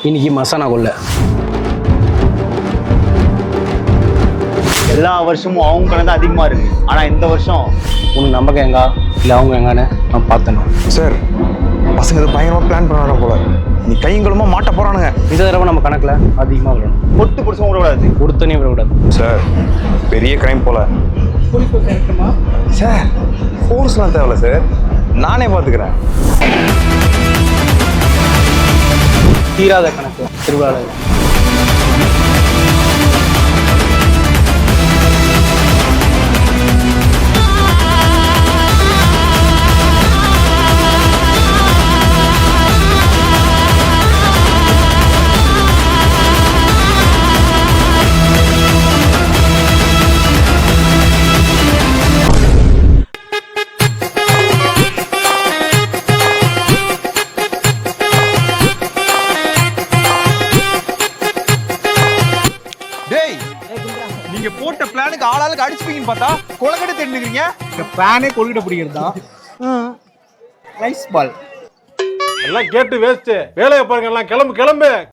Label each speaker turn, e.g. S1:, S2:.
S1: இன்னைக்கு மசானா கொள்ள.
S2: எல்லா வருஷமும் அவங்க கணக்கு தான் அதிகமாக இருக்கு. ஆனால் இந்த வருஷம்
S1: உனக்கு நம்பக்கம் எங்கா இல்லை அவங்க எங்கான்னு நான் பார்த்தணும்.
S3: சார் பசங்க இது பயங்கரமாக பிளான் பண்ணுவாங்க போல. நீ கையங்களுமா மாட்ட போறானுங்க.
S1: இந்த தடவை நம்ம கணக்கில் அதிகமாக விடணும்.
S2: பொட்டு பிடிச்சவங்க விடக்கூடாது.
S1: கொடுத்தனே விடக்கூடாது.
S3: சார் பெரிய கிரைம் போல. சார் ஃபோர்ஸ்லாம் தேவையில்ல சார், நானே பார்த்துக்கிறேன்.
S1: தீராத கணக்கு திருவிழாவில்.
S3: டேய், நீங்க போட்ட பிளானுக்கு ஆளாளுக்கு அடிச்சுப்பீங்கன்னு பார்த்தா கொலக்கடை தெரிஞ்சுக்கிறீங்க.
S4: இந்த பிளானே கொள்கிட்ட பிடிக்கிறது தான் ரைஸ் பால்.
S5: எல்லாம் கேட்டு வேஸ்ட். வேலையை பாருங்க, எல்லாம் கிளம்பு கிளம்பு.